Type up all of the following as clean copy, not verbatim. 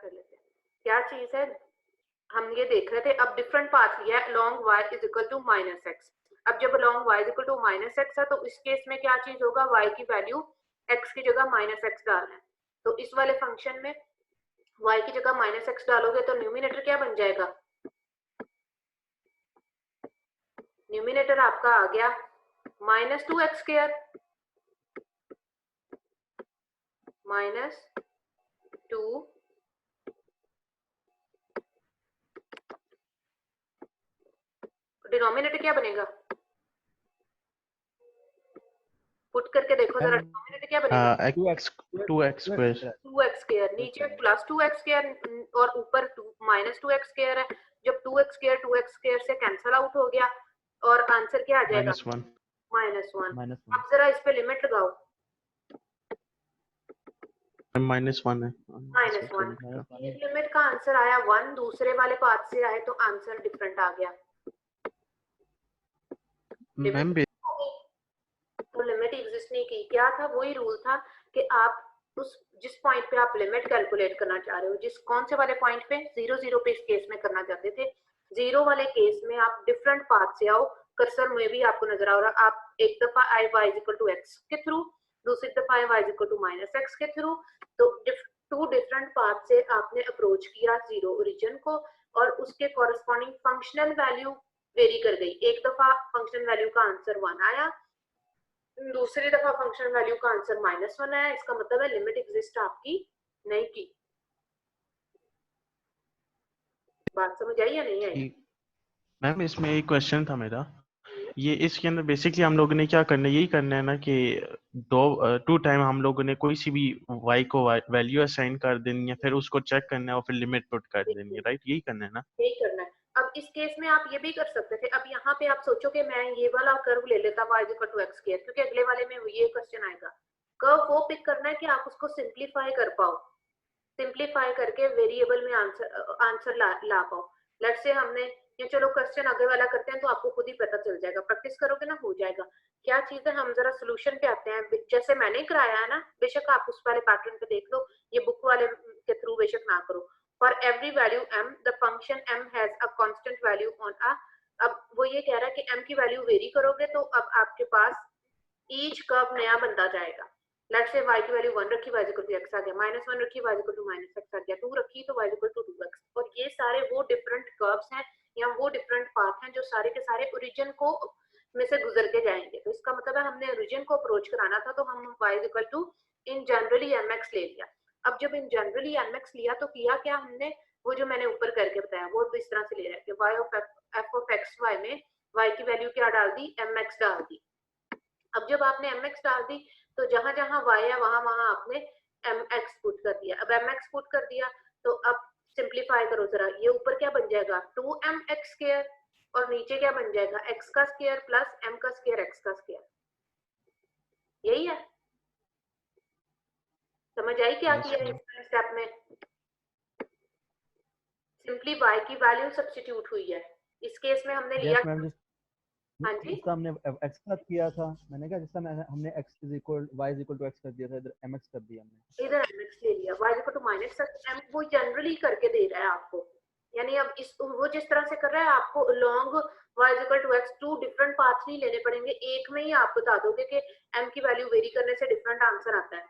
कर लेते हैं। क्या चीज है, हम ये देख रहे थे, अब डिफरेंट पाथ लिया है long y is equal to minus x. अब जब long y is equal to minus x है तो इस केस में क्या चीज होगा, y की वैल्यू x की जगह माइनस एक्स डालना है। तो इस वाले फंक्शन में y की जगह माइनस एक्स डालोगे तो न्यूमिनेटर क्या बन जाएगा, न्यूमिनेटर आपका आ गया minus two x square minus two, denominator क्या बनेगा, पुट करके देखो जरा, डिनोमिनेटर क्या बनेगा 2x स्क्वायर 2x स्क्वायर, नीचे प्लस 2x स्क्वायर और ऊपर माइनस 2x स्क्वायर है। जब 2x स्क्वायर से कैंसिल आउट हो गया और आंसर क्या आ जाएगा, -1 -1। अब जरा इस पे लिमिट लगाओ, -1 है -1। एक लिमिट का आंसर आया 1, दूसरे वाले पाथ से आए तो आंसर डिफरेंट आ गया। मैम। तो लिमिट एग्जिस्ट नहीं की, क्या था, वही रूल था कि आप उस जिस पॉइंट पे आप लिमिट कैलकुलेट करना चाह रहे हो, जिस कौन से वाले पॉइंट पे 0 पे इस केस में करना चाहते थे, 0 वाले केस में आप डिफरेंट पाथ से आओ। कर्सर में भी आपको नजर आ रहा, आप एक दफा आई y इक्वल टू एक्स के थ्रू, दूसरी दफा आई y equal to minus x के थ्रू, तो टू डिफरेंट पाथ से आपने अप्रोच किया 0 ओरिजिन को, और उसके कॉरेस्पॉन्डिंग फंक्शनल वैल्यू वेरी कर गई। एक दफा फंक्शनल वैल्यू का आंसर 1 आया, दूसरी दफा फंक्शन वैल्यू का आंसर -1 आया, इसका मतलब है लिमिट एग्जिस्ट आपकी नहीं की। बात समझ आई या नहीं आई? मैम इसमें एक क्वेश्चन था मेरा, ये इसके अंदर बेसिकली हम लोगों ने क्या करना है, यही करना है ना कि टू टाइम हम लोगों ने कोई सी भी y को वैल्यू असाइन कर देनी है, फिर उसको चेक करना है और फिर लिमिट पुट कर देनी है, राइट? यही करना है ना? यही करना है। अब इस केस में आप ये भी कर सकते थे, अब यहाँ पे आप सोचो कि मैं ये वाला कर्व ले लेता y equal to x square, क्योंकि अगले वाले में ये क्वेश्चन आएगा। कर्व वो पिक करना है कि आप उसको सिंप्लीफाई कर पाओ, सिंप्लीफाई करके वेरिएबल में आंसर ला पाओ। लेट्स से हमने ये, चलो क्वेश्चन आगे वाला करते हैं तो आपको खुद ही पता चल जाएगा, प्रैक्टिस करोगे ना हो जाएगा। क्या चीज है, हम जरा सोल्यूशन पे आते हैं, जैसे मैंने कराया है ना, बेशक आप उस वाले पैटर्न पे देख लो, ये बुक वाले के थ्रू बेशक ना करो। For every value m the function m has a constant value on a, अब वो ये कह रहा है कि m की वैल्यू वेरी करोगे तो अब आपके पास ईच कर्व नया बनता जाएगा। लेट्स से y की वैल्यू 1 रखी, y इक्वल टू x आ गया, -1 रखी, y इक्वल टू -x आ गया, 2 रखी तो y इक्वल टू 2x। और ये सारे वो डिफरेंट कर्व्स हैं या वो डिफरेंट पाथ हैं जो सारे के सारे ओरिजिन को में से गुजर के जाएंगे। तो इसका मतलब है हमने ओरिजिन को अप्रोच कराना था तो हम y equal to in generally mx ले लिया। अब जब इन जनरली mx लिया तो किया क्या हमने, वो जो मैंने ऊपर करके बताया वो तो इस तरह से ले रहा है कि y of f of xy में y की वैल्यू क्या डाल दी, mx डाल दी। अब जब आपने mx डाल दी तो जहां जहां y है वहां वहां आपने mx पुट कर दिया। अब mx पुट कर दिया तो अब सिंप्लीफाई करो जरा, ये ऊपर क्या बन जाएगा 2mx स्क्वायर और नीचे क्या बन जाएगा x का स्क्वायर प्लस m का स्क्वायर x का स्क्वायर। यही है, समझ आई क्या किया है इस स्टेप में? सिंपली y की वैल्यू सब्स्टिट्यूट हुई है। इस केस में हमने लिया, हाँ जी, जिसका हमने x का किया था, मैंने कहा जिसका हमने x is equal y is equal to x कर दिया था, इधर mx कर दिया हमने, इधर mx ले लिया, y equal to minus m, वो जनरली करके दे रहा है आपको। यानी अब इस वो जिस तरह से कर रहा है आपको long y equal to x two different path नहीं लेने पड़ेंगे, एक में ही आप बता दोगे कि m की वैल्यू वेरी करने से डिफरेंट आंसर आता है।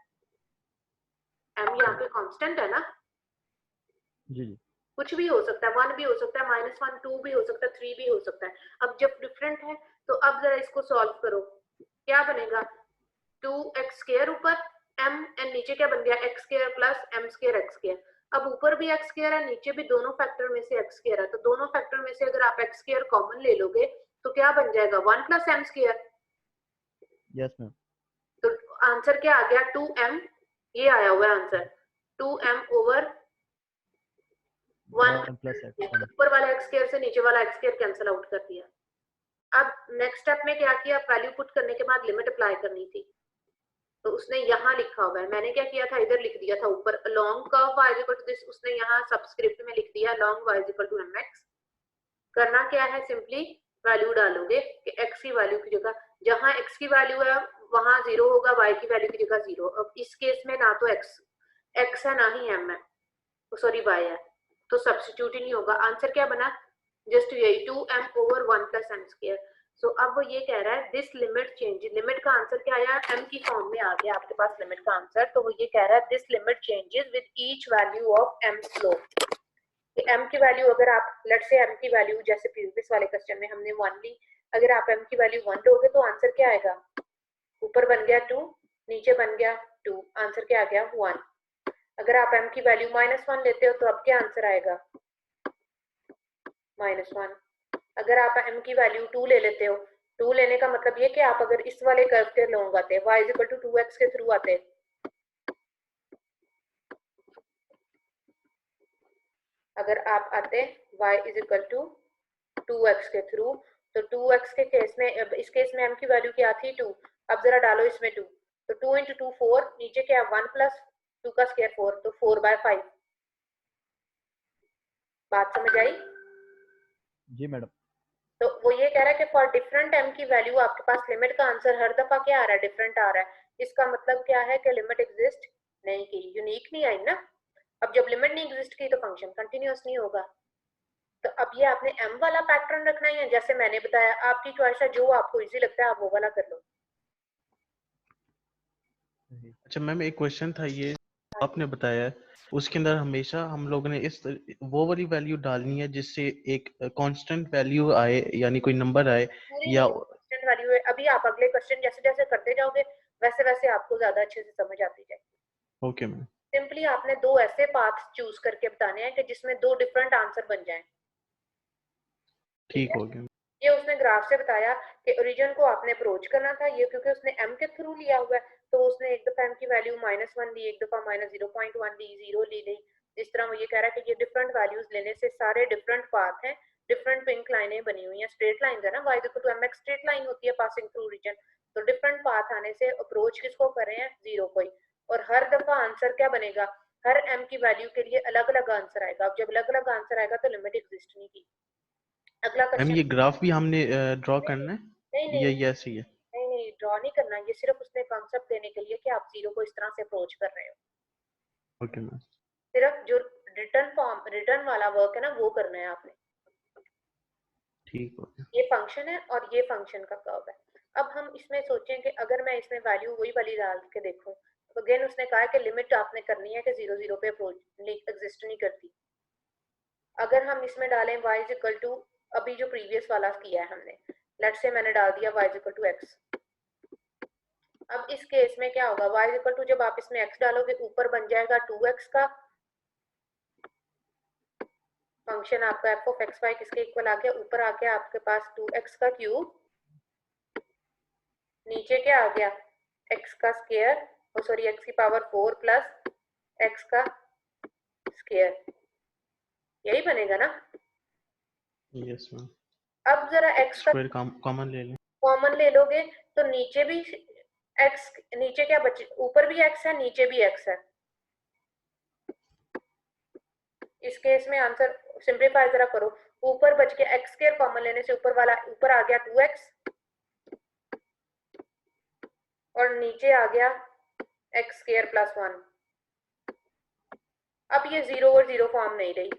m यहाँ पे कांस्टेंट है ना, जी जी, कुछ भी हो सकता है, 1 भी हो सकता है, -1, 2 भी हो सकता है, 3 भी हो सकता है। अब जब डिफरेंट है तो अब जरा इसको सॉल्व करो, क्या बनेगा 2x स्क्वायर ऊपर m एंड नीचे क्या बन गया x square plus m square x square. अब ऊपर भी x स्क्वायर है, नीचे भी दोनों फैक्टर में से x स्क्वायर है, तो दोनों फैक्टर में से अगर आप x स्क्वायर कॉमन ले लोगे तो क्या बन जाएगा 1 plus m square. Yes ma'am, तो आंसर क्या आ गया 2m, ये आया हुआ है आंसर 2m ओवर 1 प्लस ऊपर वाला x स्क्वायर से नीचे वाला x स्क्वायर कैंसिल आउट कर दिया। अब नेक्स्ट स्टेप में क्या किया, वैल्यू पुट करने के बाद लिमिट अप्लाई करनी थी, तो उसने यहाँ लिखा हुआ है, मैंने क्या किया था इधर लिख दिया था ऊपर long curve y equal to this, उसने यहाँ सबस्क्रिप्ट में लिख दिया long y equal to mx। करना क्या है, सिंपली वैल्यू डालोगे कि x की वैल्यू की जगह, जहां x की वैल्यू है वहां 0 होगा, y की वैल्यू की जगह 0। अब इस केस में ना तो x है ना ही m है, सॉरी y है, तो सब्स्टिट्यूट ही नहीं होगा। आंसर क्या बना, जस्ट यही 2m over 1 plus m square. So अब वो ये कह रहा है दिस लिमिट चेंज, लिमिट का आंसर क्या आया, m की फॉर्म में आ गया आपके पास लिमिट का आंसर। तो वो ये कह रहा है this limit changes with each value of m slope. कि m की वैल्यू अगर आप लेट से m की वैल्यू जैसे प्रीवियस वाले क्वेश्चन में हमने 1 ली, अगर आप m की वैल्यू 1 लोगे तो आंसर क्या आएगा, ऊपर बन गया 2, नीचे बन गया 2, आंसर क्या आ गया 1। अगर आप m की वैल्यू -1 लेते हो तो अब क्या आंसर आएगा, -1। अगर आप m की वैल्यू 2 ले लेते हो, 2 लेने का मतलब ये कि आप अगर इस वाले कर्व के लॉन्ग आते, y is equal to 2x के थ्रू आते, अगर आप आते y is equal to 2x के थ्रू, तो 2x के केस में, इस केस में m की वैल्यू क्या थी 2, अब जरा डालो इसमें 2, तो 2 इंटू 2 4, नीचे क्या 1 प्लस 2 का स्क्वायर 4, तो 4/5। बात समझ आई? जी मैडम। तो वो ये कह रहा है कि फॉर डिफरेंट m की वैल्यू आपके पास लिमिट का आंसर हर दफा क्या आ रहा है, डिफरेंट आ रहा है। इसका मतलब क्या है कि लिमिट एग्जिस्ट नहीं की, यूनिक नहीं आई ना। अब जब लिमिट नहीं एग्जिस्ट की तो फंक्शन कंटिन्यूअस नहीं होगा। तो अब ये आपने m वाला पैटर्न रखना ही है, जैसे मैंने बताया, आपकी चॉइस है, जो आपको इजी लगता है आप वो वाला कर लो। अच्छा मैम, एक क्वेश्चन था ये आपने बताया है, उसके अंदर हमेशा हम लोग ने वो वाली वैल्यू डालनी है जिससे एक कांस्टेंट वैल्यू आए, यानी कोई नंबर आए, या कांस्टेंट वैल्यू है। अभी आप अगले क्वेश्चन जैसे जैसे करते जाओगे वैसे वैसे आपको ज्यादा अच्छे से समझ आती जाएगी। Okay ma'am. सिंपली आपने दो ऐसे पाथ चूज करके बताने हैं कि जिसमें दो डिफरेंट आंसर बन जाएं। ठीक ठीक है, हो गया। ये उसने ग्राफ से बताया कि ओरिजिन को आपने अप्रोच करना था, ये क्योंकि उसने m के थ्रू लिया हुआ है तो उसने एक दफा m की वैल्यू -1 ली, एक दफा -0.1 ली, 0 ली गई। इस तरह वो ये कह रहा है कि ये डिफरेंट वैल्यूज लेने से सारे डिफरेंट पाथ हैं, डिफरेंट पिंक लाइनें बनी हुई हैं, स्ट्रेट लाइन है ना, y equal to mx straight line होती है पासिंग थ्रू रीजन। तो डिफरेंट पाथ आने से अप्रोच किसको कर रहे हैं, 0 को ही। और हर दफा आंसर क्या बनेगा, हर m की वैल्यू के लिए अलग अलग आंसर आएगा। अब जब अलग अलग आंसर आएगा तो लिमिट एग्जिस्ट नहीं की। अगला मैम क्वेश्चन। ये ग्राफ भी हमने ड्रॉ करना है, नहीं नहीं ये ऐसे ही है? नहीं नहीं, ड्रॉ नहीं करना, ये सिर्फ उसने कॉन्सेप्ट देने के लिए कि आप 0 को इस तरह से अप्रोच कर रहे हो। Okay ma'am. सिर्फ जो रिटर्न फॉर्म, रिटर्न वाला वर्क है ना, वो करना है आपने। ठीक हो गया। ये फंक्शन है और ये फंक्शन का कर्व है। अब हम इसमें सोचें कि अगर मैं इसमें वैल्यू वही वाली डाल के देखूं, तो अगेन उसने कहा कि लिमिट आपने करनी है कि 0 0 पे अप्रोच एग्जिस्ट नहीं करती। अगर हम इसमें डालें y इज इक्वल टू, अभी जो प्रीवियस वाला किया है हमने, लेट से मैंने डाल दिया y is equal to x। अब इस केस में क्या होगा, y इक्वल टू, जब आप इसमें x डालोगे ऊपर बन जाएगा 2x का फंक्शन, आपका f ऑफ एक्स वाई किसके इक्वल आ गया, ऊपर आ गया आपके पास 2x का क्यूब, नीचे क्या आ गया x का स्क्वायर, ओ सॉरी x की पावर 4 प्लस x का स्क्वायर, यही बनेगा ना। Yes ma'am. अब जरा x का स्क्वायर कॉमन ले लें। कॉमन ले लोगे तो नीचे भी x, नीचे क्या बचे, ऊपर भी x है नीचे भी x है। इस केस में आंसर सिंपलीफाई जरा करो, ऊपर बच के x स्क्वायर कॉमन लेने से ऊपर वाला ऊपर आ गया 2x और नीचे आ गया x स्क्वायर प्लस 1। अब ये 0 और 0 फॉर्म नहीं रही,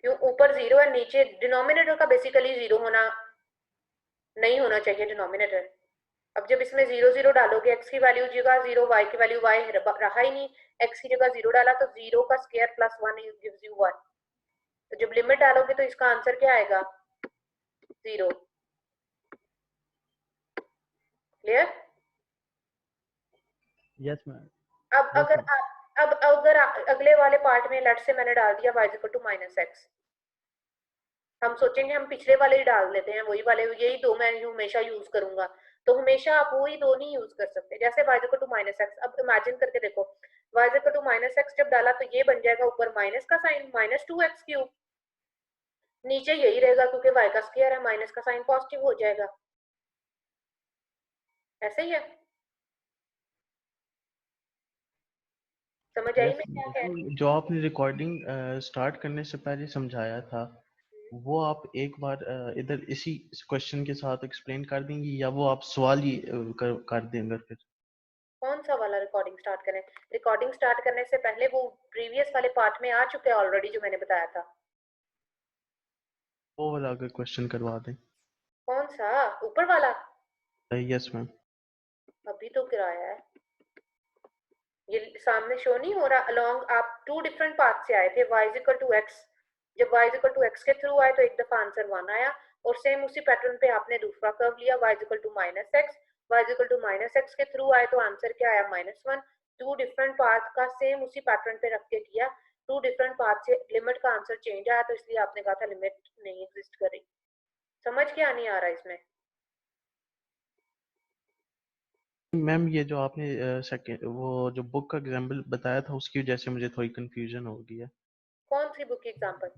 क्यों, ऊपर 0 है, नीचे डिनोमिनेटर का बेसिकली 0 होना नहीं होना चाहिए डिनोमिनेटर। अब जब इसमें 0 0 डालोगे, x की वैल्यू जगह 0, y की वैल्यू y रहा ही नहीं, x की जगह 0 डाला तो 0 का स्क्वायर प्लस 1 गिव्स यू 1। तो जब लिमिट डालोगे तो इसका आंसर क्या आएगा, 0। क्लियर? Yes ma'am. अब अगर आप अब अगर अगले वाले पार्ट में लेट से मैंने डाल दिया y इक्वल टू -x, हम सोचेंगे हम पिछले वाले ही डाल देते हैं, वही वाले, यही दो मैं हमेशा यूज करूंगा। तो हमेशा आप वही दो नहीं यूज कर सकते, जैसे y इक्वल टू -x। अब इमेजिन करके देखो, y इक्वल टू -x जब डाला तो ये बन जाएगा ऊपर माइनस का साइन -2x क्यूब, नीचे यही रहेगा क्योंकि y का स्क्वायर है, माइनस का साइन पॉजिटिव हो जाएगा। ऐसे ही है, समझ आई यस मैं क्या कह रही हूँ? जो आपने रिकॉर्डिंग स्टार्ट करने से पहले समझाया था, वो आप एक बार इधर इसी क्वेश्चन के साथ एक्सप्लेन कर देंगी, या वो आप सवाल ही कर देंगे फिर? कौन सा वाला रिकॉर्डिंग स्टार्ट करें? रिकॉर्डिंग स्टार्ट करने से पहले वो प्रीवियस वाले पार्ट में आ चुका है ऑलरेडी जो मैंने बताया था। वो वाला अगर क्वेश्चन करवा दें। कौन सा? ऊपर वाला? Yes ma'am. अभी तो गिराया है, ये सामने शो नहीं हो रहा। अलोंग आप 2 डिफरेंट पाथ से आए थे, y = x। जब y = x के थ्रू आए तो एक दफा आंसर 1 आया, और सेम उसी पैटर्न पे आपने दूसरा कर्व लिया y = -x। y = -x के थ्रू आए तो आंसर क्या आया? -1। 2 डिफरेंट पाथ का सेम उसी पैटर्न पे रख के किया, 2 डिफरेंट पाथ से लिमिट का आंसर चेंज आया, तो इसलिए आपने कहा था लिमिट नहीं एग्जिस्ट कर रही। समझ क्या नहीं आ रहा इसमें? मैम ये जो आपने सेकंड वो जो बुक का एग्जांपल बताया था उसकी वजह से मुझे थोड़ी कंफ्यूजन हो गई है। कौन सी बुक की एग्जांपल?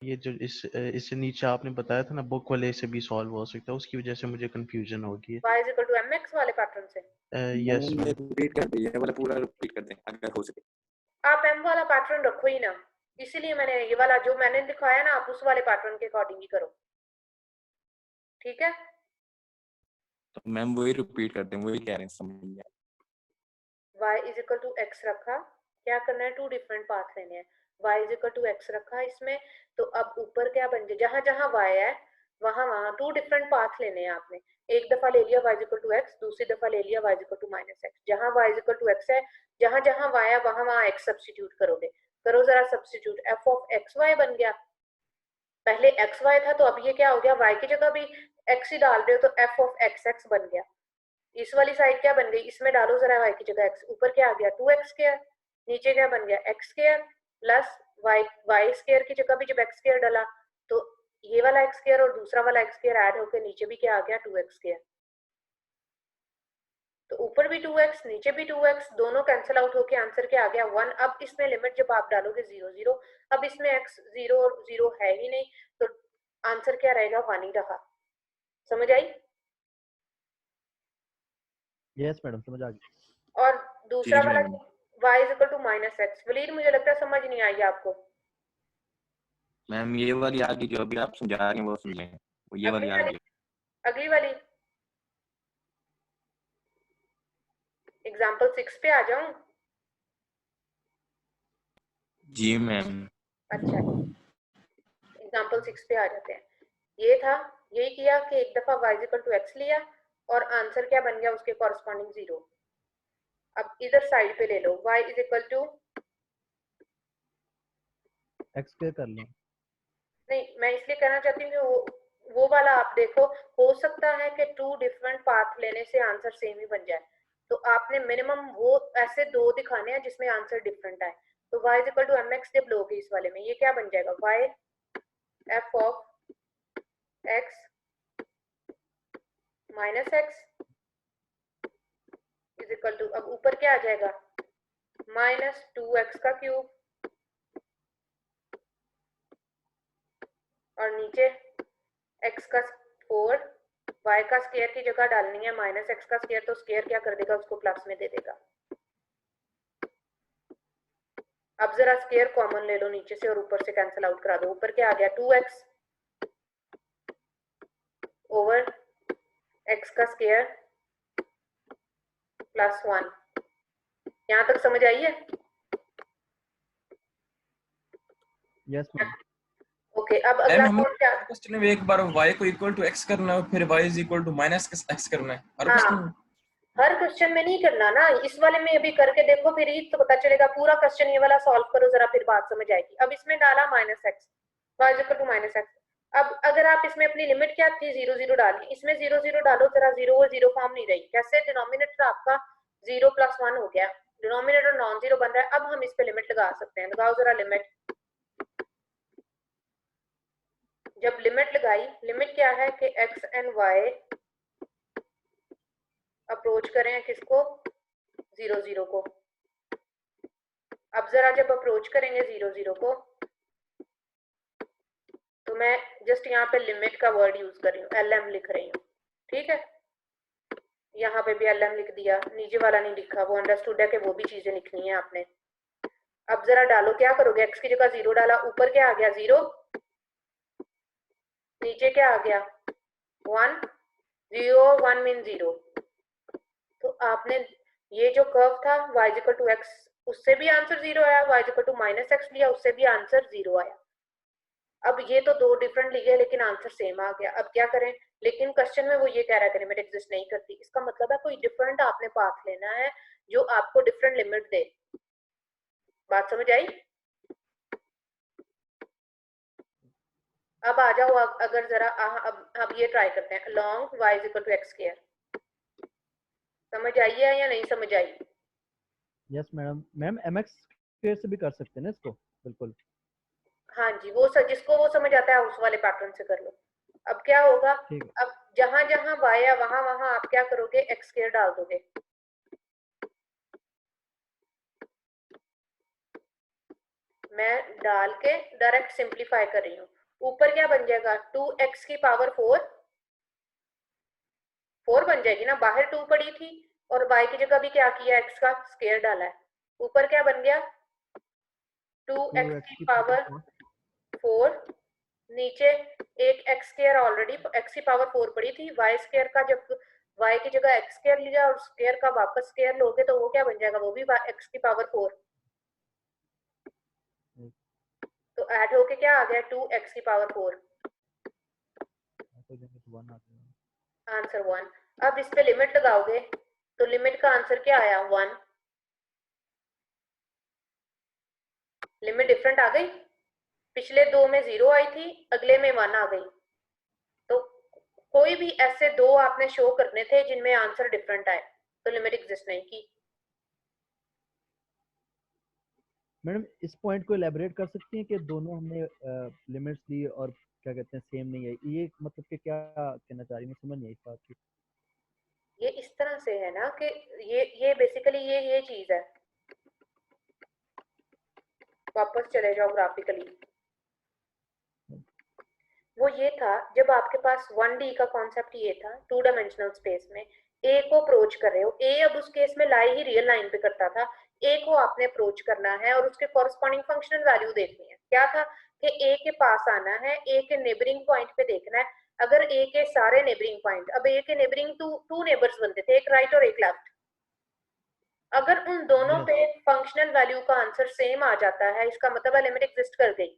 ये जो इससे नीचे आपने बताया था ना बुक वाले से भी सॉल्व हो सकता है, उसकी वजह से मुझे कंफ्यूजन हो गई है। y = mx वाले पैटर्न से? Yes ma'am. रिपीट कर दीजिए, वाला पूरा रिपीट कर दें अगर हो सके। आप m वाला पैटर्न रखो ही ना, इसीलिए मैंने ये वाला जो मैंने दिखाया ना, आप उस वाले पैटर्न के अकॉर्डिंग ही करो, ठीक है? तो मैम वही रिपीट कर दें, वही कह रहे हैं, समझ गया। y = x रखा, क्या करना है? 2 डिफरेंट पाथ लेने हैं। y = x रखा इसमें, तो अब ऊपर क्या बन जाए? जहां जहां y है वहां वहां 2 डिफरेंट पाथ लेने हैं आपने। एक दफा ले लिया y = x, दूसरी दफा ले लिया y = -x। जहां y = x है, जहां जहां y है वहां वहां x सब्स्टिट्यूट करोगे। करो जरा सब्स्टिट्यूट, f(x, y) बन गया। पहले xy था तो अब ये क्या हो गया? y की जगह भी x ही डाल रहे हो तो f(x(x) बन गया। इस वाली साइड क्या बन गई? इसमें डालो जरा y की जगह x, ऊपर क्या आ गया? 2x²। नीचे क्या बन गया? x² प्लस y² की जगह भी जब x² डाला तो ये वाला x² और दूसरा वाला x² ऐड होकर नीचे भी क्या आ गया? 2x²। तो ऊपर भी 2x, नीचे भी 2x, दोनों कैंसिल आउट होके आंसर क्या आ गया? 1। अब इसमें लिमिट जब आप डालोगे 0 0, अब इसमें x 0 और 0 है ही नहीं, तो आंसर क्या रहेगा? 1 ही रहा। समझ आई? यस मैडम, समझ आ गई। और दूसरा जी वाला मैम। y = -x। वलीद मुझे लगता है समझ नहीं आई आपको। मैम ये वाली आगे जो अभी आप समझा रहे हैं वो समझे, वो ये वाली आगे। अगली वाली एग्जांपल 6 पे आ जाऊं? जी मैम। अच्छा, एग्जांपल 6 पे आ जाते हैं। ये था, यही किया कि एक दफा y = x लिया और आंसर क्या बन गया? उसके कॉरस्पॉन्डिंग 0। अब इधर साइड पे ले लो, y = x² कर लो। नहीं, मैं इसलिए कहना चाहती हूँ कि वो वाला आप देखो, हो सकता है कि 2 डिफरेंट पाथ लेने से आंसर सेम ही बन जाए, तो आपने मिनिमम वो ऐसे 2 दिखाने हैं जिसमें आंसर डिफरेंट आए। तो y = mx जब लोगे इस वाले में, ये क्या बन जाएगा? y f(x -x) = अब ऊपर क्या आ जाएगा? -2x³ और नीचे x⁴, y का स्क्वायर की जगह डालनी है -x², तो स्क्वायर क्या कर देगा? उसको प्लस में दे देगा। अब जरा स्क्वायर कॉमन ले लो नीचे से और ऊपर से कैंसिल आउट करा दो। ऊपर क्या आ गया? 2x over x² plus 1। यहाँ तक समझ आई है? Yes ma'am. ओके, अब अगला कौन क्या? क्वेश्चन में एक बार y को इक्वल टू x करना है, फिर y = -x करना है हर क्वेश्चन में। हर क्वेश्चन में नहीं करना ना, इस वाले में अभी करके देखो, फिर ही तो पता चलेगा। पूरा क्वेश्चन ये वाला सॉल्व करो जरा, फिर बात समझ आएगी। अब इसमें डाला -x, y = -x। अब अगर आप इसमें अपनी लिमिट क्या थी? 0 0 डालनी, इसमें 0 0 डालो जरा, 0 और 0 फॉर्म नहीं रही। कैसे? डिनोमिनेटर आपका 0 + 1 हो गया, डिनोमिनेटर नॉन जीरो बन रहा है। अब हम इस पे लिमिट लगा सकते हैं। लगाओ जरा लिमिट। जब लिमिट लगाई, लिमिट क्या है कि x एंड y अप्रोच करें किसको? 0 0 को। अब जरा जब अप्रोच करेंगे 0 0 को, तो मैं जस्ट यहाँ पे लिमिट का वर्ड यूज कर रही हूँ, LM लिख रही हूँ, ठीक है? यहाँ पे भी LM लिख दिया, नीचे वाला नहीं लिखा, वो अंडरस्टूड है कि वो भी चीजें लिखनी है आपने। अब जरा डालो, क्या करोगे? x की जगह 0 डाला, ऊपर क्या आ गया? 0, नीचे क्या आ गया? 1। 0 1 मीन 0, तो आपने ये जो कर्व था y इक्वल टू x, उससे भी आंसर 0 आया, y equal to minus x लिया, उससे भी आंसर 0 आया। अब ये तो दो डिफरेंट लिए लेकिन आंसर सेम आ गया। अब क्या करें? लेकिन क्वेश्चन में वो ये कह रहा है कि लिमिट एग्जिस्ट नहीं करती। इसका मतलब है कोई डिफरेंट आपने पाथ लेना है जो आपको डिफरेंट लिमिट दे। बात समझ आई? अब आ जाओ, अगर जरा अब ये ट्राई करते हैं, long y equal to x square. समझ आई है या नहीं समझ आई? Yes madam. Ma'am mx square से भी कर सकते हैं ना इसको? बिल्कुल। हाँ जी, वो जिसको वो समझ आता है उस वाले पैटर्न से कर लो। अब क्या होगा, अब जहां जहां y है वहां वहां आप क्या करोगे, एक्स स्क्वायर डाल दोगे। मैं डाल के डायरेक्ट सिंप्लीफाई कर रही हूँ। ऊपर क्या बन जाएगा, 2x की पावर 4 बन जाएगी ना, बाहर 2 पड़ी थी और y की जगह भी क्या किया, x का स्क्वायर डाला है। ऊपर क्या बन गया, 2x की पावर 4, नीचे एक x स्क्वायर, ऑलरेडी x की पावर 4 पड़ी थी, y स्क्वायर का जब y की जगह x स्क्वायर लिया और स्क्वायर का वापस स्क्वायर लोगे तो वो क्या बन जाएगा, वो भी x की पावर 4। तो ऐड होके क्या आ गया, 2x की पावर 4, आंसर 1। अब इस पे लिमिट लगाओगे तो लिमिट का आंसर क्या आया, 1। लिमिट डिफरेंट आ गई, पिछले दो में 0 आई थी, अगले में 1 आ गई। तो कोई भी ऐसे दो आपने शो करने थे जिनमें आंसर डिफरेंट आए तो लिमिट एग्जिस्ट नहीं की। मैडम इस पॉइंट को एलैबोरेट कर सकती हैं कि दोनों हमने लिमिट्स दी और क्या कहते हैं सेम नहीं है, ये मतलब कि क्या कहना चाह रही है, समझ नहीं आई इस बात की। ये इस तरह से है ना कि ये बेसिकली ये चीज है। वापस चले जाओ ग्राफिकली, वो ये था जब आपके पास 1D का कॉन्सेप्ट ये था, 2 डायमेंशनल स्पेस में ए को अप्रोच कर रहे हो, ए अब उस केस में लाई ही रियल लाइन पे करता था, ए को आपने अप्रोच करना है और उसके कॉरस्पॉन्डिंग फंक्शनल वैल्यू देखनी है। क्या था कि ए के पास आना है, ए के नेबरिंग पॉइंट पे देखना है। अगर ए के सारे नेबरिंग पॉइंट, अब ए के नेबरिंग टू नेबर्स बनते थे, एक राइट और एक लेफ्ट, अगर उन दोनों पे फंक्शनल वैल्यू का आंसर सेम आ जाता है, इसका मतलब है लिमिट एग्जिस्ट कर गई।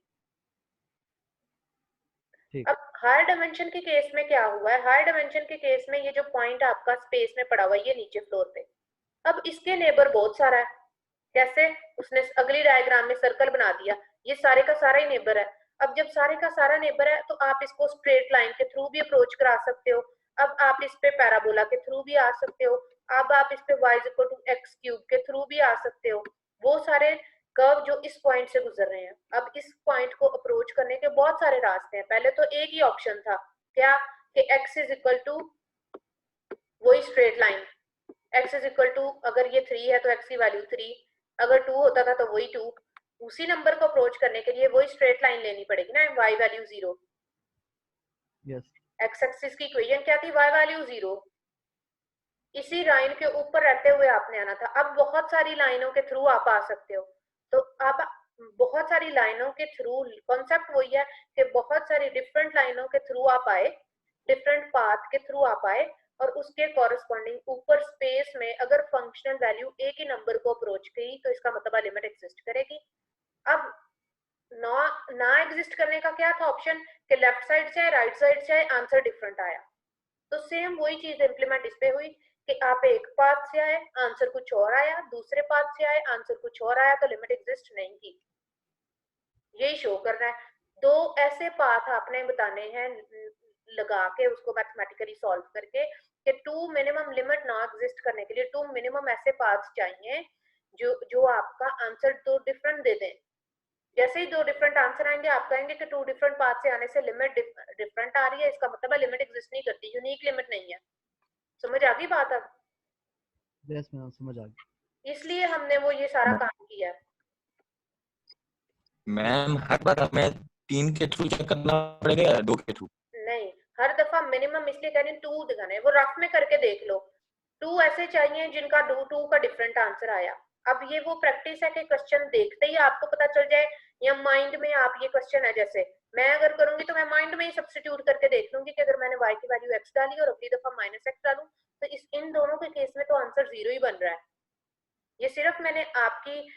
अब हायर डायमेंशन के केस में क्या हुआ है, हायर डायमेंशन के केस में ये जो पॉइंट आपका स्पेस में पड़ा हुआ है, ये नीचे फ्लोर पे, अब इसके नेबर बहुत सारा है। कैसे, उसने अगली डायग्राम में सर्कल बना दिया, ये सारे का सारा ही नेबर है। अब जब सारे का सारा नेबर है तो आप इसको स्ट्रेट लाइन के थ्रू भी अप्रोच करा सकते हो, अब आप इस पे पैराबोला के थ्रू भी आ सकते हो, अब आप इस पे y equal to x cube के थ्रू भी आ सकते हो। वो सारे कर्व जो इस पॉइंट से गुजर रहे हैं, अब इस पॉइंट को अप्रोच करने के बहुत सारे रास्ते हैं। पहले तो एक ही ऑप्शन था, क्या कि x इज इक्वल टू वही straight line, x is equal to, अगर ये 3 है तो x की वैल्यू 3, अगर 2 होता था तो वही 2। उसी नंबर को अप्रोच करने के लिए वही स्ट्रेट लाइन लेनी पड़ेगी ना, y value 0। Yes, x axis की इक्वेशन क्या थी, y वैल्यू 0। इसी लाइन के ऊपर रहते हुए आपने आना था। अब बहुत सारी लाइनों के थ्रू आप आ सकते हो, तो आप बहुत सारी लाइनों के थ्रू, कॉन्सेप्ट वही है कि बहुत सारी डिफरेंट लाइनों के थ्रू आप आए, डिफरेंट पाथ के थ्रू आप आए और उसके कॉरेस्पॉन्डिंग ऊपर स्पेस में अगर फंक्शनल वैल्यू एक ही नंबर को अप्रोच की तो इसका मतलब लिमिट एग्जिस्ट करेगी। अब ना एग्जिस्ट करने का क्या था ऑप्शन, कि लेफ्ट साइड से राइट साइड से आंसर डिफरेंट आया। तो सेम वही चीज इंप्लीमेंट इस पे हुई कि आप एक पाथ से आए, आंसर कुछ और आया, दूसरे पाथ से आए, आंसर कुछ और आया, तो लिमिट एग्जिस्ट नहीं की। यही शो करना है। दो ऐसे पाथ आपने बताने हैं लगा के उसको मैथमेटिकली सॉल्व करके कि 2 मिनिमम लिमिट ना एग्जिस्ट करने के लिए 2 मिनिमम ऐसे पाथ चाहिए जो आपका आंसर 2 डिफरेंट दे दें। जैसे ही 2 डिफरेंट आंसर आएंगे आप कहेंगे कि 2 डिफरेंट पाथ से आने से लिमिट डिफरेंट आ रही है, इसका मतलब है लिमिट एग्जिस्ट नहीं करती, यूनिक लिमिट नहीं है। समझ आ गई बात? अब यस मैम समझ आ गई। इसलिए हमने वो ये सारा काम किया है। मैम हर बार हमें 3 के थ्रू चेक करना पड़ेगा या 2 के थ्रू? नहीं, हर दफा मिनिमम इसलिए कह रही हूँ 2 दिखाना है, वो रफ में करके देख लो। 2 ऐसे चाहिए जिनका 2 का डिफरेंट आंसर आया। अब ये वो प्रैक्टिस है कि क्वेश्चन देखते ही आपको पता चल जाए या माइंड में आप, ये क्वेश्चन है जैसे मैं अगर करूंगी तो मैं माइंड में ही सब्स्टिट्यूट करके देख लूंगी कि अगर मैंने y की वैल्यू x डाली और अगली दफा -x डालूं तो इन दोनों के केस में तो आंसर 0 ही बन रहा है। ये सिर्फ मैंने आपकी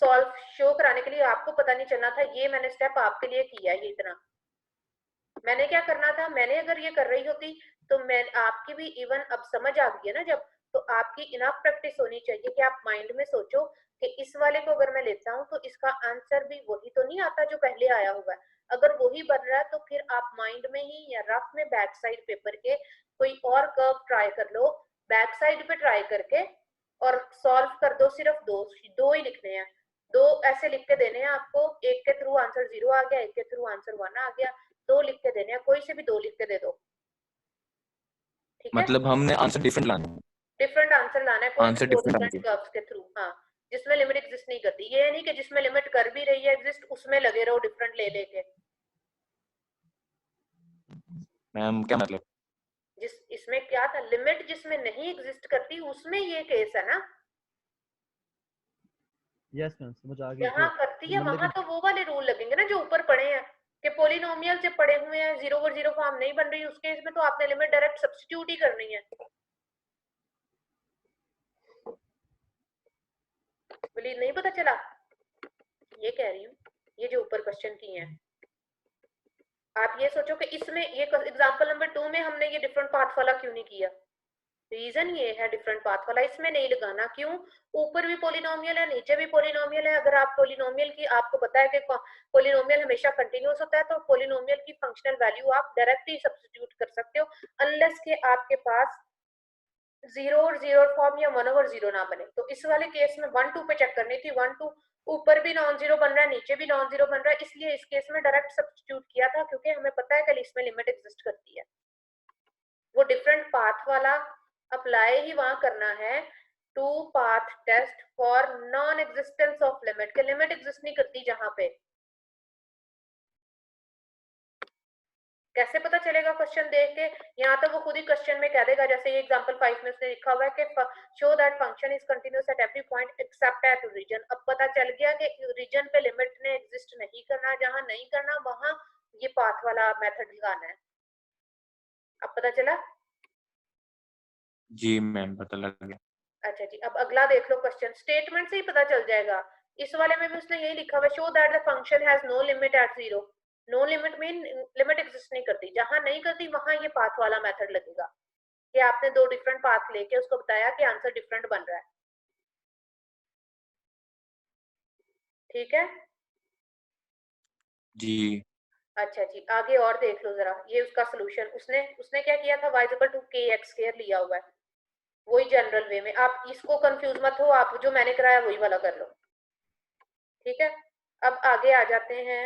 सॉल्व शो कराने के लिए, आपको पता नहीं चलना था, ये मैंने स्टेप आपके लिए किया है। ये इतना मैंने क्या करना था, मैंने अगर ये कर रही होती तो मैं आपकी भी इवन अब समझ आ गई है ना जब, तो आपकी इनफ प्रैक्टिस होनी चाहिए कि आप माइंड में सोचो कि इस वाले को अगर मैं लेता हूँ तो इसका आंसर भी वही तो नहीं आता जो पहले आया हुआ है। अगर वही बन रहा है तो फिर आप माइंड में ही या रफ में बैक साइड पेपर के कोई और कर्व ट्राई कर लो, बैक साइड पे ट्राई करके और सॉल्व कर दो। सिर्फ दो ही लिखने हैं, दो ऐसे लिख के देने हैं आपको, एक के थ्रू आंसर 0 आ गया, एक के थ्रू आंसर 1 आ गया, दो लिख के देने हैं, कोई से भी दो लिख के दे दो, ठीक है। मतलब हमने आंसर डिफरेंट लाना है, डिफरेंट आंसर लाना है, कोई भी आंसर दो डिफरेंट डिफरेंट कर्व्स के थ्रू। हाँ, जिसमें लिमिट एग्जिस्ट नहीं करती। ये नहीं कि जिसमें लिमिट कर भी रही है एग्जिस्ट उसमें लगे रहो डिफरेंट ले लेके। मैम क्या मतलब? जिस इसमें क्या था, लिमिट जिसमें नहीं एग्जिस्ट करती उसमें ये केस है ना। यस मैम समझ आ गई जहाँ कि करती है वहां लेकिन तो वो वाले रूल लगेंगे ना जो ऊपर पड़े हैं कि पोलिनोमियल से पड़े हुए हैं, 0 ओवर 0 फॉर्म नहीं बन रही, उस केस में तो आपने लिमिट डायरेक्ट सब्स्टिट्यूट ही करनी है। बोली नहीं पता चला, ये कह रही हूँ, ये जो ऊपर क्वेश्चन किए हैं आप ये सोचो कि इसमें ये एग्जांपल नंबर 2 में हमने ये डिफरेंट पाथ वाला क्यों नहीं किया। रीजन ये है डिफरेंट पाथ वाला इसमें नहीं लगाना, क्यों, ऊपर भी पोलिनोमियल है नीचे भी पोलिनोमियल है। अगर आप पोलिनोमियल की, आपको पता है कि पोलिनोमियल हमेशा कंटिन्यूअस होता है, तो पोलिनोमियल की फंक्शनल वैल्यू आप डायरेक्ट ही सब्स्टिट्यूट कर सकते हो, अनलेस के आपके पास 0 और 0 फॉर्म या 1 ओवर 0 ना बने। तो इस वाले केस में 1 2 पे चेक करनी थी, 1 2 ऊपर भी नॉन जीरो बन रहा है नीचे भी नॉन जीरो बन रहा है, इसलिए इस केस में डायरेक्ट सब्स्टिट्यूट किया था, क्योंकि हमें पता है कि इसमें लिमिट एग्जिस्ट करती है। वो डिफरेंट पाथ वाला अप्लाई ही वहां करना है, two path test for non existence of limit, के लिमिट एग्जिस्ट नहीं करती जहां पे। कैसे पता चलेगा क्वेश्चन देख के, यहाँ तो वो खुद ही क्वेश्चन में कह देगा, जैसे ये एग्जांपल 5 में उसने लिखा हुआ है कि show that function is continuous at every point except at region. अब पता चल गया कि रीजन पे लिमिट ने एग्जिस्ट नहीं करना, जहां नहीं करना वहां ये पाथ वाला मेथड लगाना है। अब पता चला? जी मैम पता लग गया। अच्छा जी, अब अगला देख लो क्वेश्चन, स्टेटमेंट से ही पता चल जाएगा। इस वाले में भी उसने यही लिखा हुआ है, show that the function has no limit at 0। No limit mean limit exist नहीं करती, जहां नहीं करती वहां ये पाथ वाला मेथड लगेगा कि आपने दो डिफरेंट पाथ लेके उसको बताया कि आंसर डिफरेंट बन रहा है। ठीक है जी। अच्छा जी, आगे और देख लो जरा, ये उसका सोल्यूशन, उसने क्या किया था, y इक्वल टू kx² लिया हुआ है, वही जनरल वे में। आप इसको कंफ्यूज मत हो, आप जो मैंने कराया वही वाला कर लो, ठीक है। अब आगे आ जाते हैं,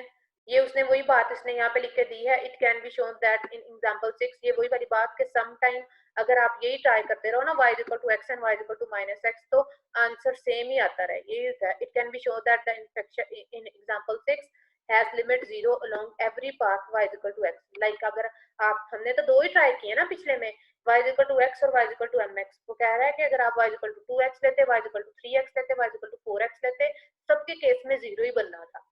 ये उसने वही बात इसने यहाँ पे लिख के दी है, it can be shown that in example 6, ये वही वाली बात कि सम टाइम अगर आप यही ट्राई करते रहो ना, y equal to x and y equal to -x, तो आंसर सेम ही आता रहे। ये it can be shown that the infection in example 6 has limit 0 along every path y equal to x। Like अगर आप, हमने तो दो ही ट्राई किए ना पिछले में, y इक्वल टू x और y इक्वल टू mx, वो कह रहा है कि अगर आप y इक्वल टू 2x लेते, y इक्वल टू 3x लेते, y इक्वल टू 4x लेते, सबके केस में 0 ही बनना था।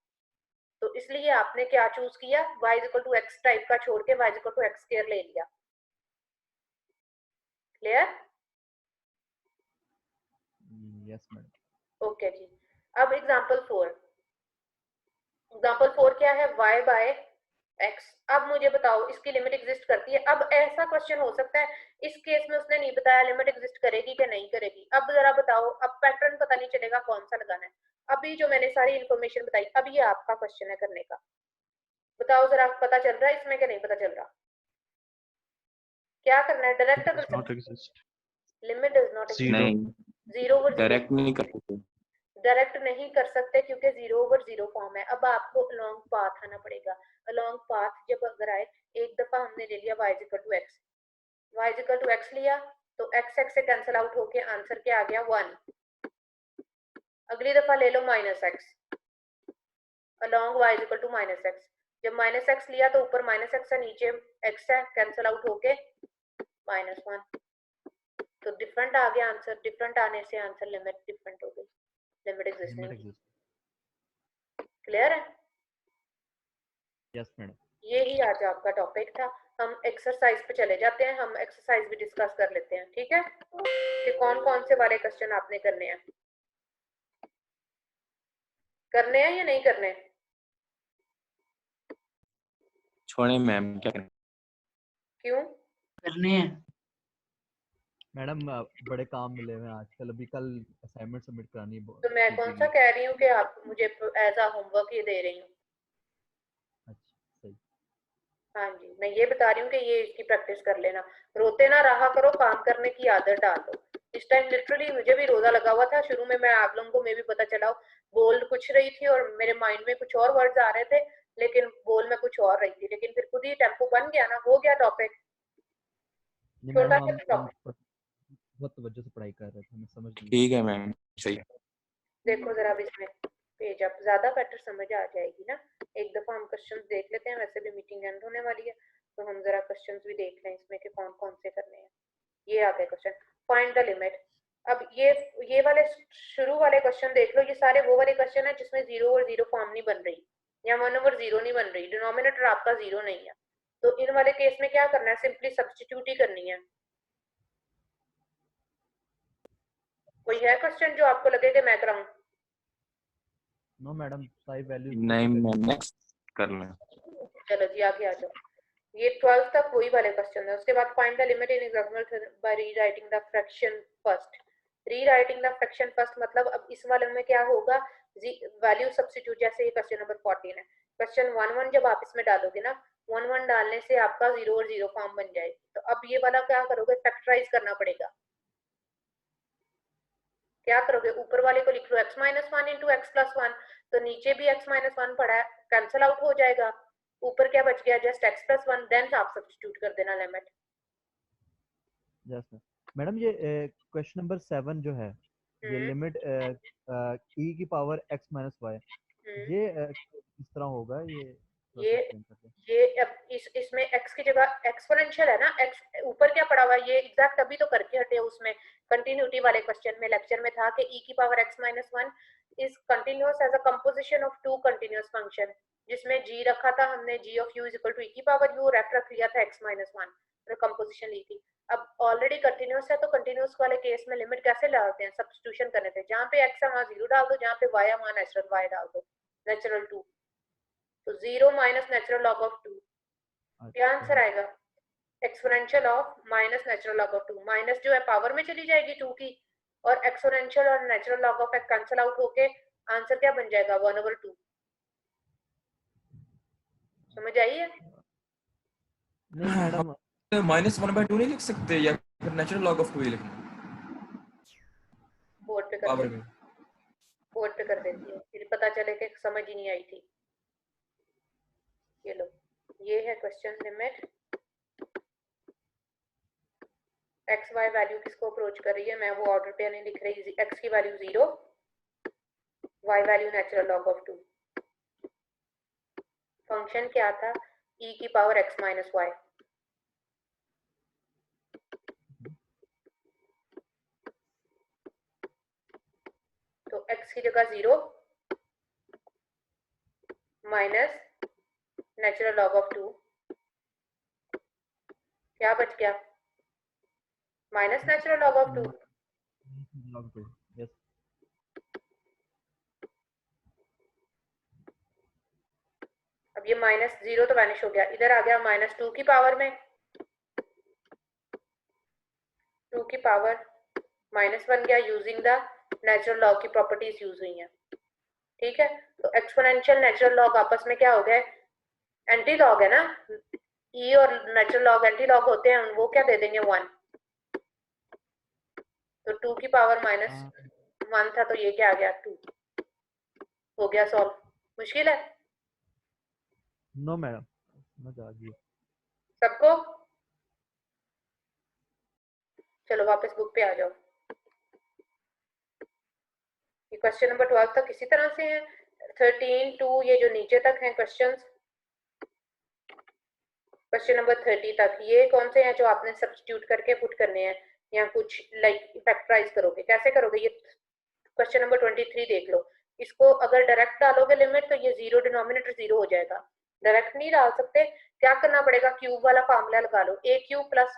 तो इसलिए आपने क्या चूज किया, y equal to x type का छोड़ के y इक्वल टू x² ले लिया। क्लियर? Yes madam. ओके जी, अब एग्जांपल 4, एग्जांपल 4 क्या है, y बाय x। अब मुझे बताओ इसकी लिमिट एग्जिस्ट करती है। अब ऐसा क्वेश्चन हो सकता है, इस केस में उसने नहीं बताया लिमिट एग्जिस्ट करेगी कि नहीं करेगी। अब जरा बताओ, अब पैटर्न पता नहीं चलेगा कौन सा लगाना है। अभी जो मैंने सारी इंफॉर्मेशन बताई, अब ये आपका क्वेश्चन है करने का। बताओ जरा, पता चल रहा है इसमें कि नहीं पता चल रहा? क्या करना है, direct does not exist. Limit does not exist, Zero. नहीं 0 ओवर 0 डायरेक्ट नहीं कर सकते। डायरेक्ट नहीं कर सकते क्योंकि 0 ओवर 0 फॉर्म है। अब आपको अलोंग पाथ आना पड़ेगा। अलोंग पाथ जब अगर आए, एक दफा हमने ले लिया y equal to x, y equal to x लिया तो x x से कैंसिल आउट होके आंसर क्या आ गया 1। अगली दफा ले लो -x along y equal to -x, जब -x लिया तो ऊपर -x है नीचे x है, कैंसिल आउट होके -1, तो डिफरेंट आ गया आंसर। डिफरेंट आने से आंसर लिमिट डिफरेंट हो गई, लिमिट एग्जिस्ट नहीं की। क्लियर है? Yes madam. ये ही आज आपका टॉपिक था। हम एक्सरसाइज पे चले जाते हैं, हम एक्सरसाइज भी डिस्कस कर लेते हैं, ठीक है? कि कौन कौन से वाले क्वेश्चन आपने करने हैं या नहीं करने? छोड़े मैम, क्या करें? क्यों करने हैं? मैडम बड़े काम मिले हुए हैं आजकल, अभी कल असाइनमेंट सबमिट करानी है तो मैं कौन सा कह रही हूँ कि आप मुझे एज अ होमवर्क ये दे रही हूँ? अच्छा सही। हाँ जी, मैं ये बता रही हूँ कि ये इसकी प्रैक्टिस कर लेना। रोते ना रहा करो, काम करने की आदत डाल दो। इस टाइम लिटरली मुझे भी रोजा लगा हुआ था शुरू में। मैं आप लोगों को मैं भी पता चला बोल कुछ रही थी और मेरे माइंड में कुछ और वर्ड्स आ रहे थे, लेकिन बोल में कुछ और रही थी। लेकिन फिर खुद ही टेम्पो बन गया ना, हो गया टॉपिक छोटा सा टॉपिक। बहुत तवज्जो से पढ़ाई कर रहे थे, हमें समझ नहीं। ठीक है मैम, सही है। देखो जरा अब इसमें पेज अप ज्यादा बेटर समझ आ जाएगी ना। एक दफा हम क्वेश्चंस देख लेते हैं, वैसे भी मीटिंग एंड होने वाली है, तो हम जरा क्वेश्चंस भी देख लें इसमें कि कौन कौन से करने हैं। ये आ गए क्वेश्चन, फाइंड द लिमिट। अब ये वाले शुरू वाले क्वेश्चन देख लो। ये सारे वो वाले क्वेश्चन है जिसमें 0 और 0 फॉर्म नहीं बन रही या 1/0 नहीं बन रही, डिनोमिनेटर आपका 0 नहीं है। तो इन वाले केस में क्या करना है, सिंपली सब्स्टिट्यूट ही करनी है। कोई है क्वेश्चन जो आपको लगे कि मैं कराऊं? नो मैडम, सारी वैल्यूज नहीं मैम, नेक्स्ट करना। चलो जी आगे आ जाओ। ये 12 तक वही वाले क्वेश्चन है। उसके बाद find the limit in example bye rewriting the fraction first. Rewriting the fraction first मतलब अब इस वाले में क्या होगा, वैल्यू सब्स्टिट्यूट। जैसे ये क्वेश्चन नंबर 14 है, क्वेश्चन 1 जब आप इसमें डालोगे ना, 1 डालने से आपका 0 और 0 फॉर्म बन जाएगी। तो अब ये वाला क्या करोगे, फैक्टराइज करना पड़ेगा। क्या करोगे, ऊपर वाले को लिख लो x-1 इंटू x+1, तो नीचे भी x-1 पड़ा है, कैंसिल आउट हो जाएगा। ऊपर क्या बच गया, जस्ट x+1, देन आप सब्स्टिट्यूट कर देना लिमिट। Yes madam. ये क्वेश्चन नंबर 7 जो है, ये लिमिट e की पावर x माइनस वाई, ये किस तरह होगा? ये अब इसमें x की जगह एक्सपोनेंशियल है ना, x ऊपर क्या पड़ा हुआ है, ये एग्जैक्ट अभी तो करके हटे उसमें कंटिन्यूटी वाले क्वेश्चन में लेक्चर में था कि e की power x-1 is continuous as a composition of two continuous function, जिसमें g रखा था हमने, g of u is equal to e की पावर u, रेफ रख लिया था x-1 और कंपोजिशन ली थी। अब ऑलरेडी कंटिन्यूअस है तो कंटिन्यूअस वाले केस में लिमिट कैसे डालते हैं, सब्स्टिट्यूशन करने थे। जहाँ पे x है वहाँ 0 डाल दो, जहाँ पे y है वहाँ नेचुरल y डाल दो, नेचुरल 2। तो 0 माइनस नेचुरल लॉग ऑफ 2, क्या आंसर आएगा, exponential of minus natural log of 2। Minus जो है पावर में चली जाएगी 2 की, और एक्सपोनेंशियल और natural log of x cancel out होके आंसर क्या बन जाएगा, 1/2। समझ आई है? नहीं मैडम, -1/2 नहीं लिख सकते, या फिर नेचुरल लॉग ऑफ 2 ही लिखना बोर्ड पे कर पावर देती में। बोर्ड पे कर देती है, फिर पता चले कि समझ ही नहीं आई थी। ये लो, ये है question limit x y value किसको अप्रोच कर रही है, मैं वो ऑर्डर पे नहीं लिख रही। एक्स की value 0, y value natural log of 2। Function क्या था, e की पावर x माइनस वाई। तो x की जगह 0 माइनस नेचुरल लॉग ऑफ 2, क्या बच गया, minus natural log of 2। Yes. अब ये -0 तो वैनिश हो गया, इधर आ गया -2 की पावर में, 2 की पावर माइनस बन गया, यूजिंग द नेचुरल लॉग की प्रॉपर्टीज यूज हुई हैं। ठीक है, तो एक्सपोनेंशियल नेचुरल लॉग आपस में क्या हो गए, एंटी लॉग है ना, e और नेचुरल लॉग एंटी लॉग होते हैं, वो क्या दे देंगे 1। तो 2 की पावर -1 था, तो ये क्या आ गया 2। हो गया सॉल्व, मुश्किल है नो मैडम, समझ आ गई सबको। चलो वापस बुक पे आ जाओ। ये क्वेश्चन नंबर 12 तक इसी तरह से है, 13 टू ये जो नीचे तक हैं क्वेश्चंस, क्वेश्चन नंबर 30 तक ये कौन से हैं जो आपने सब्स्टिट्यूट करके पुट करने हैं, या कुछ लाइक फैक्टराइज करोगे। कैसे करोगे, ये क्वेश्चन नंबर 23 देख लो। इसको अगर डायरेक्ट डालोगे लिमिट तो ये 0 डिनोमिनेटर 0 हो जाएगा, डायरेक्ट नहीं डाल सकते, क्या करना पड़ेगा, क्यूब वाला फार्मूला लगा लो, a cube plus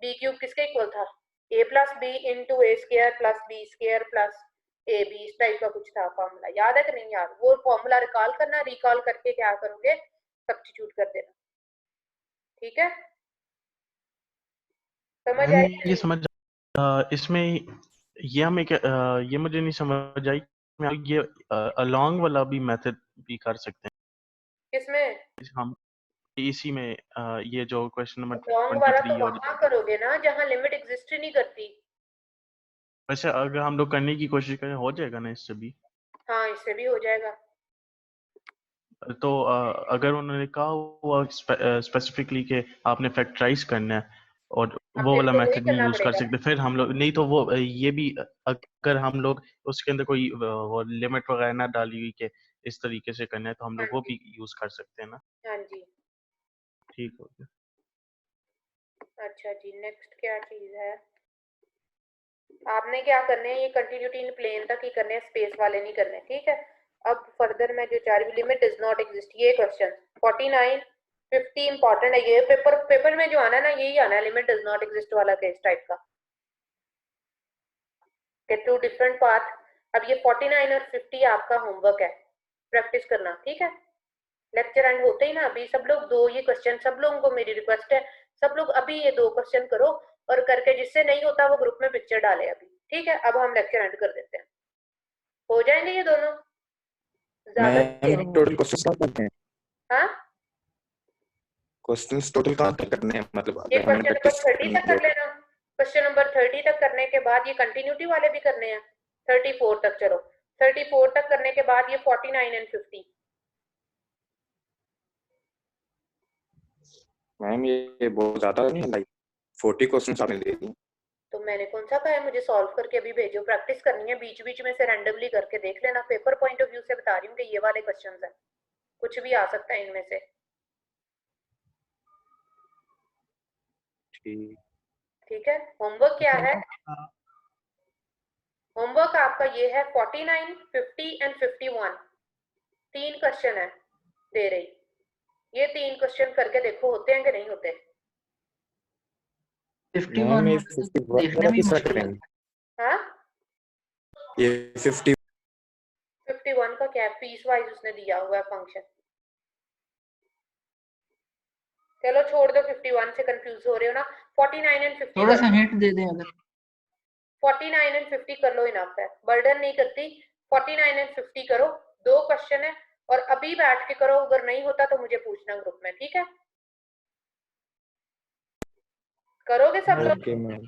b cube किसके इक्वल था, a plus b into a square plus b square plus a b, इस टाइप का कुछ था फार्मूला, याद है कि नहीं याद? वो फार्मूला रिकॉल करना, रिकॉल करके क्या करोगे, सब्स्टिट्यूट कर देना, ठीक है? समझ आई कि ये नहीं? समझ इसमें ये हमें ये मुझे नहीं समझ आई, ये अलोंग वाला भी मेथड भी कर सकते किसमें? हैं हम इसी में ये जो क्वेश्चन नंबर लॉन्ग वाला तो 23 और वहां करोगे ना जहां लिमिट एग्जिस्ट ही नहीं करती। वैसे अगर हम लोग करने की कोशिश करें हो जाएगा ना इससे भी? हाँ, इससे भी हो जाएगा। तो अगर उन्होंने कहा हुआ स्पेसिफिकली कि आपने फैक्टराइज करना है और अब वो तेरे वाला को वही मेथड नहीं करना यूज कर पड़ेगा। सकते, फिर हम लोग नहीं तो वो ये भी अगर हम लोग उसके अंदर कोई वो लिमिट वगैरह ना डाली हुई कि इस तरीके से करना है तो हम हाँ लोग वो जी, भी यूज कर सकते हैं ना? हाँ जी। ठीक हो गया। अच्छा जी, नेक्स्ट क्या चीज है, आपने क्या करने हैं, ये कंटिन्यूटी इन प्लेन तक ही करने हैं, स्पेस वाले नहीं करने, ठीक है? अब फर्दर मैं जो चाह रही हूँ, लिमिट डज नॉट एग्जिस्ट, ये क्वेश्चन 49 50 इंपॉर्टेंट है, ये पेपर में जो आना है ना यही आना है, लिमिट डज नॉट एग्जिस्ट वाला केस टाइप का, गेट टू डिफरेंट पाथ। अब ये 49 और 50 आपका होमवर्क है, प्रैक्टिस करना, ठीक है? लेक्चर एंड होते ही ना अभी सब लोग दो ये क्वेश्चन, सब लोगों को मेरी रिक्वेस्ट है, सब लोग अभी ये दो क्वेश्चन करो, और करके जिससे नहीं होता वो ग्रुप में पिक्चर डाले अभी, ठीक है? अब हम लेक्चर एंड कर देते हैं, हो जाएंगे ये दोनों, ज्यादा मैम टोटल क्वेश्चन करते हैं, हाँ, क्वेश्चंस टोटल कहाँ तक करने हैं, मतलब ये अगर हमने क्वेश्चन नंबर प्रैक्टिस 30 करनी तक है कर लेना, क्वेश्चन नंबर 30 तक करने के बाद ये कंटिन्यूटी वाले भी करने हैं, 34 तक, चलो 34 तक करने के बाद ये 49 एंड 50। मैम ये बहुत ज्यादा नहीं है, लाइक 40 क्वेश्चंस आपने दे दिए। तो मैंने कौन सा कहा है मुझे सॉल्व करके अभी भेजो, प्रैक्टिस करनी है, बीच बीच में से रैंडमली करके देख लेना, पेपर पॉइंट ऑफ व्यू से बता रही हूँ कि ये वाले क्वेश्चंस हैं, कुछ भी आ सकता है इनमें से, ठीक, ठीक है? होमवर्क क्या है, हाँ, होमवर्क आपका ये है 49 50 एंड 51, तीन क्वेश्चन है दे रही, ये तीन क्वेश्चन करके देखो होते हैं कि नहीं होते। 51 मैम ये में तो 51 देखने वाला में किस तरह मुश्किल करेंगे? लगता हाँ, ये 50 51 का क्या है, पीस वाइज उसने दिया हुआ है फंक्शन, चलो छोड़ दो, 51 से कंफ्यूज हो रहे हो ना, 49 एंड 50 थोड़ा सा करो, हिंट दे दें अगर। 49 एंड 50 कर लो, इनफ है, बर्डन नहीं करती, 49 एंड 50 करो, दो क्वेश्चन है, और अभी बैठ के करो, अगर नहीं होता तो मुझे पूछना ग्रुप में, ठीक है? करोगे सब लोग? Okay ma'am.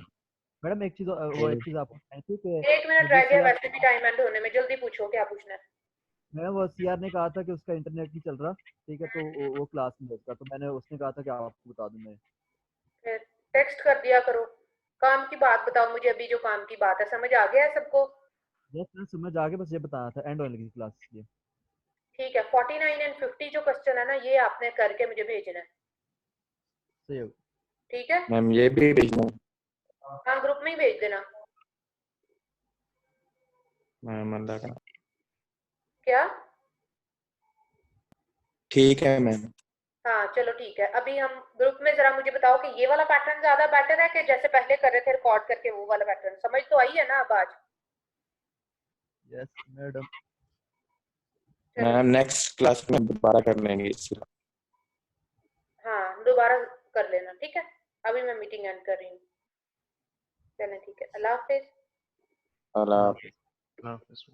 मैडम एक चीज वो एक चीज आपको बताई थी कि एक मिनट मुझे रह गया, सीआर वैसे भी टाइम एंड होने में, जल्दी पूछो क्या पूछना है। मैडम वो सीआर ने कहा था कि उसका इंटरनेट नहीं चल रहा, ठीक है, तो वो क्लास में है उसका, तो मैंने उसने कहा था कि आपको बता दूं मैं। फिर टेक्स्ट कर दिया करो, काम की बात बताओ मुझे, अभी जो काम की बात है, समझ आ गया है सबको? बस मैं समझ आ गया, बस ये बताना था, एंड होने लगी क्लास ये। ठीक है, 49 एंड 50 जो क्वेश्चन है ना, ये आपने करके मुझे भेजना है, सही हो ठीक है? मैम ये भी भेजना है? हाँ, ग्रुप में ही भेज देना। मैम अल्लाह का, क्या? ठीक है मैम। हाँ चलो ठीक है, अभी हम ग्रुप में जरा मुझे बताओ कि ये वाला पैटर्न ज्यादा बेटर है कि जैसे पहले कर रहे थे रिकॉर्ड करके वो वाला पैटर्न, समझ तो आई है ना अब आज? Yes madam. चलो मैम नेक्स्ट क्लास में दोबारा कर लेंगे इस तरह। हाँ, दोबारा कर लेना, ठीक है? अभी मैं मीटिंग एंड कर रही हूँ, चलें ठीक है, अल्लाह हाफिज। अल्लाह हाँ हाफिज़।